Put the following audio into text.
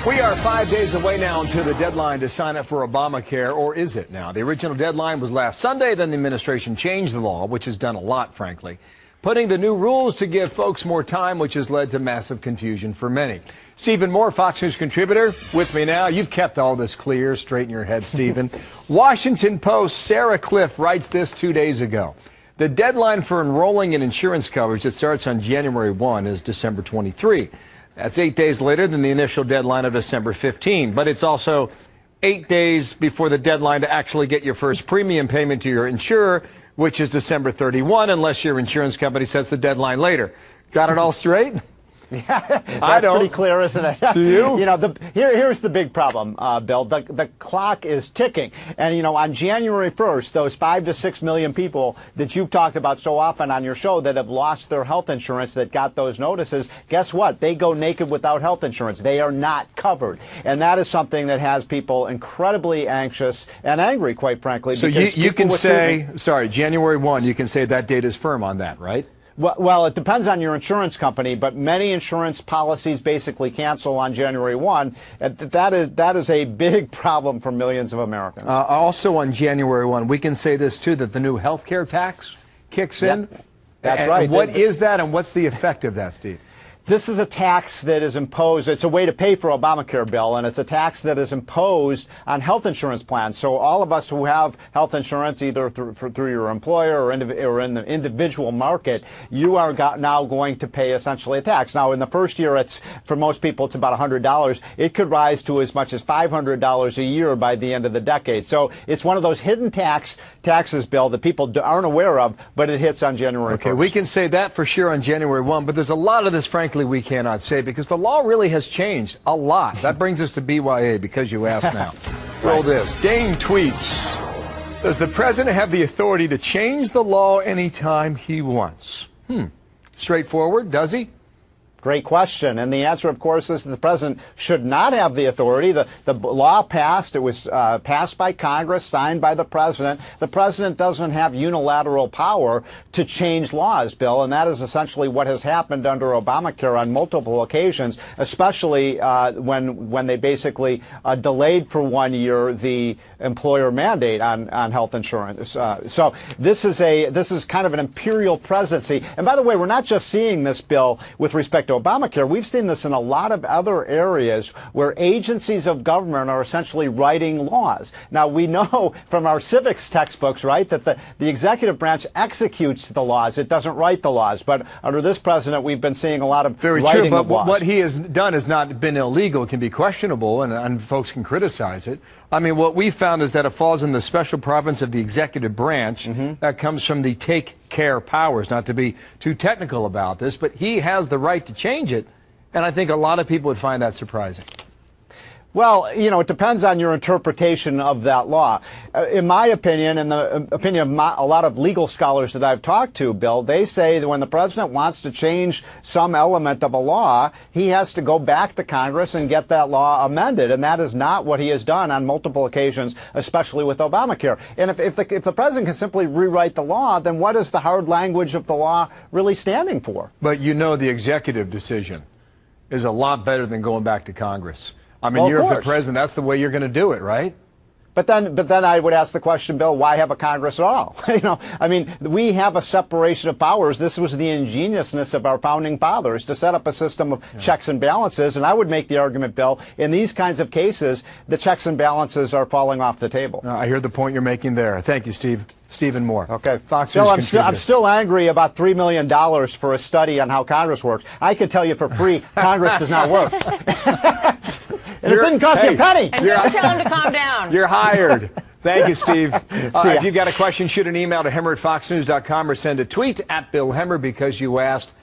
We are 5 days away now until the deadline to sign up for Obamacare, or is it now? The original deadline was last Sunday, then the administration changed the law, which has done a lot, frankly, putting the new rules to give folks more time, which has led to massive confusion for many. Stephen Moore, Fox News contributor, with me now. You've kept all this clear. Straighten your head, Stephen. Washington Post, Sarah Cliff writes this 2 days ago. The deadline for enrolling in insurance coverage that starts on January 1 is December 23. That's 8 days later than the initial deadline of December 15. But it's also 8 days before the deadline to actually get your first premium payment to your insurer, which is December 31, unless your insurance company sets the deadline later. Got it all straight? Yeah, that's pretty clear, isn't it? Do you? You know, here's the big problem, Bill. The clock is ticking. And, you know, on January 1st, those 5 to 6 million people that you've talked about so often on your show that have lost their health insurance, that got those notices, guess what? They go naked without health insurance. They are not covered. And that is something that has people incredibly anxious and angry, quite frankly. So you can say, sorry, January 1, you can say that date is firm on that, right? Well, it depends on your insurance company, but many insurance policies basically cancel on January 1. That is a big problem for millions of Americans. Also on January 1, we can say this, too, that the new health care tax kicks in. Yep. That's right. What is that, and what's the effect of that, Steve? This is a tax that is imposed. It's a way to pay for Obamacare, Bill, and it's a tax that is imposed on health insurance plans. So all of us who have health insurance, either through your employer or in the individual market, you are now going to pay essentially a tax. Now, in the first year, for most people, it's about $100. It could rise to as much as $500 a year by the end of the decade. So it's one of those hidden taxes, Bill, that people aren't aware of, but it hits on January 1st. Okay, we can say that for sure on January 1, but there's a lot of this, frankly, we cannot say because the law really has changed a lot. That brings us to BYA because you asked now. Roll this. Dane tweets, does the president have the authority to change the law anytime he wants? Straightforward, does he? Great question. And the answer, of course, is that the president should not have the authority. The law passed. It was passed by Congress, signed by the president. The president doesn't have unilateral power to change laws, Bill, and that is essentially what has happened under Obamacare on multiple occasions, especially when they basically delayed for 1 year the employer mandate on health insurance. So this is kind of an imperial presidency. And by the way, we're not just seeing this, Bill, with respect to Obamacare. We've seen this in a lot of other areas where agencies of government are essentially writing laws. Now, we know from our civics textbooks, right, that the executive branch executes the laws. It doesn't write the laws. But under this president, we've been seeing a lot of writing of laws. What he has done has not been illegal. It can be questionable, and folks can criticize it. I mean, what we found is that it falls in the special province of the executive branch that comes from the take care powers. Not to be too technical about this, but he has the right to change it, and I think a lot of people would find that surprising. Well, you know, it depends on your interpretation of that law. In my opinion, and the opinion of a lot of legal scholars that I've talked to, Bill, they say that when the president wants to change some element of a law, he has to go back to Congress and get that law amended. And that is not what he has done on multiple occasions, especially with Obamacare. And if the president can simply rewrite the law, then what is the hard language of the law really standing for? But you know the executive decision is a lot better than going back to Congress. I mean, well, you're the president. That's the way you're going to do it, right? But then I would ask the question, Bill, why have a Congress at all? You know, I mean, we have a separation of powers. This was the ingeniousness of our founding fathers to set up a system of checks and balances. And I would make the argument, Bill, in these kinds of cases, the checks and balances are falling off the table. I hear the point you're making there. Thank you, Steve. Stephen Moore. Okay. Fox Bill, News I'm still angry about $3 million for a study on how Congress works. I can tell you for free, Congress does not work. And it didn't cost you a penny. And don't tell him to calm down. You're hired. Thank you, Steve. If you've got a question, shoot an email to hemmer@foxnews.com or send a tweet @BillHemmer because you asked.